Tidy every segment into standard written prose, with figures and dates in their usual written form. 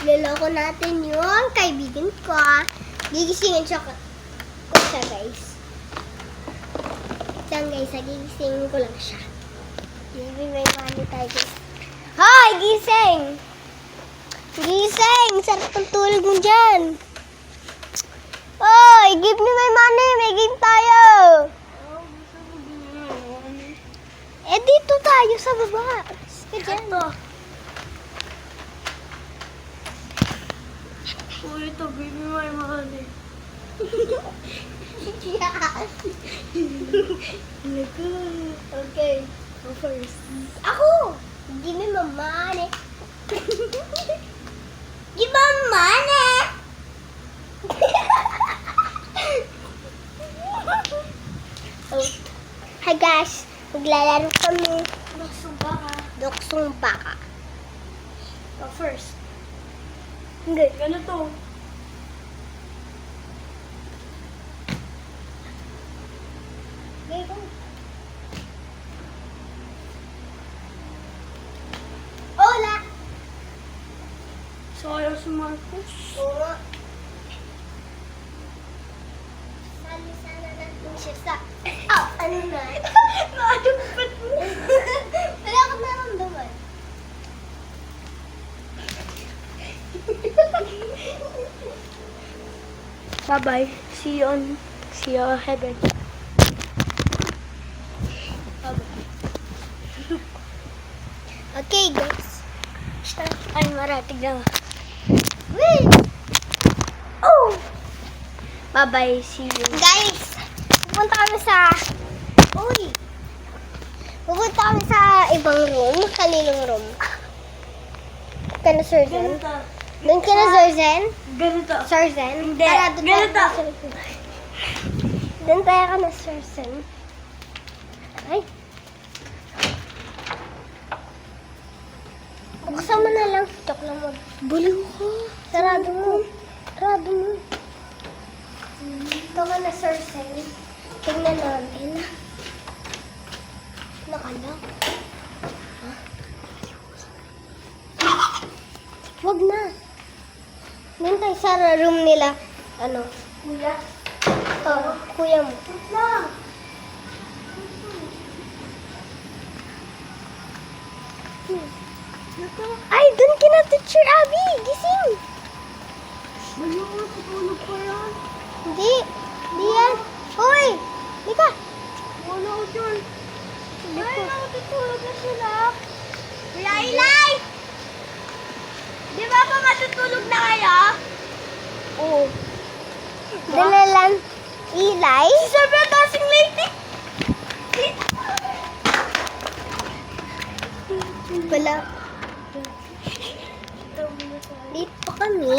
Loloko natin yung kaibigan ko. Gigisingin siya ko siya, guys. Yan, guys. Gigisingin ko lang siya. Maybe may money tayo, guys. Hoy! Gising! Gising! Sarap ng tulog mo dyan. Hoy! Give me my money! May game tayo! Eh, dito tayo sa baba. Sige dyan. Uy, ito, baby, may money. Okay, go first. Ako! Give me my money. Give me money! Oh. Hi guys, maglalaro kami. Luksong baka. Duksong baka. Go first. Hindi. Ganito. Okay, go. Hola! Sayang si Marcos. Oo. Sali sana natin siya sa... Oh, ano na? Naadagpat mo. Wala akong naramdaman. Bye-bye. See you on heaven. Okay, guys. Ay, marating na. Wait! Oh! Bye-bye. See you. Guys, pupunta kami sa... Uy! Pupunta kami sa ibang room. Kaninong room? Kana Surzen? Ganito. Doon ka na Surzen? Ganito. Surzen? Hindi. Tara, doon tayo Ganito. na Surzen. Doon tayo ka na Surzen. Ay. Buksan mo na lang. Tok lang mo. Baliw ko. Sarado mo. Sarado mo. Ito ka na, Sir Sen. Tingnan natin. Nakalak. Ha? Wag na. Doon tayo sa room nila. Ano? Kuya. Ito, kuya mo. Wait lang. Ay, doon kina Teacher Abby. Gising. Baliw ko. Tutulog pa yan. Hindi. Hindi yan. Hoy! Hindi ka. Wala ko dyan. Ay, natutulog na sila. Laylay! Di ba pa matutulog na kayo? Oo. Dalalan. Ilay? Sabi ang tasing lady. Wala. Dito kami.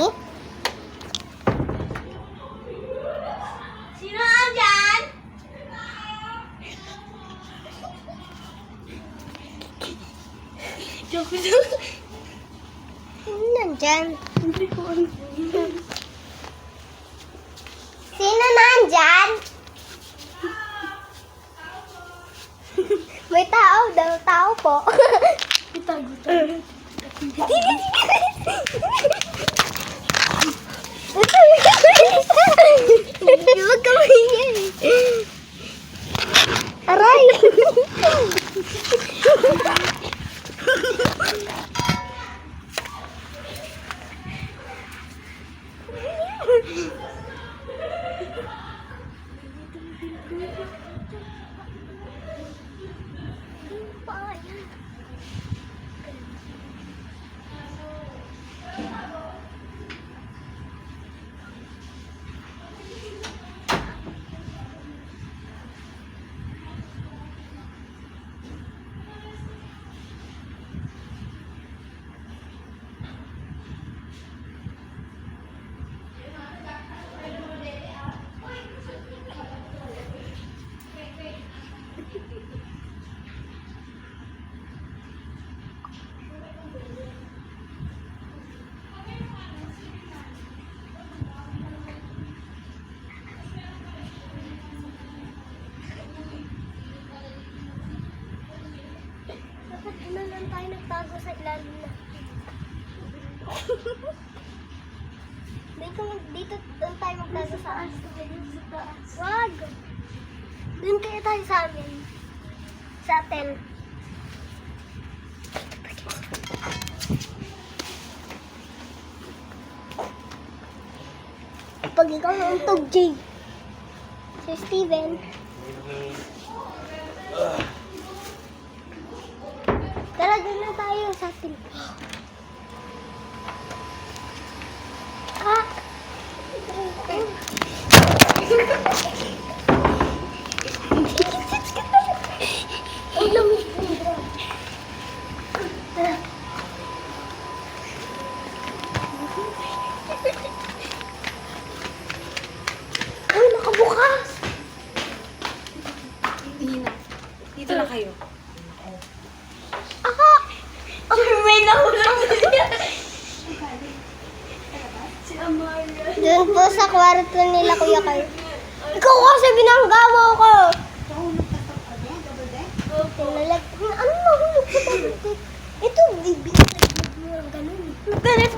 Sino andyan? Joke lang. Sino nandyan? Hindi ko alam. Sino nandyan? May tao daw. Tao po. Itago tayo. Huwag ka maingay. Aray! Dapat na lang tayo nagtago sa ilalim na. dito doon tayo magdado sa taas. Wag. Doon kaya tayo sa amin. Sa hotel. Pag ikaw nauntog, Jay. Si Steven. Tara, doon na tayo sa atin. Ah! Ang lamig po. Tara. Uy, nakabukas! Dito na kayo. Aha! May nahulang si Amalia. Doon po sa kwarto nila, Kuya Carl. Ikaw kasi binangga mo ako! Ano nahulog sa tablet? Ito, bibig. Ganun. Ganun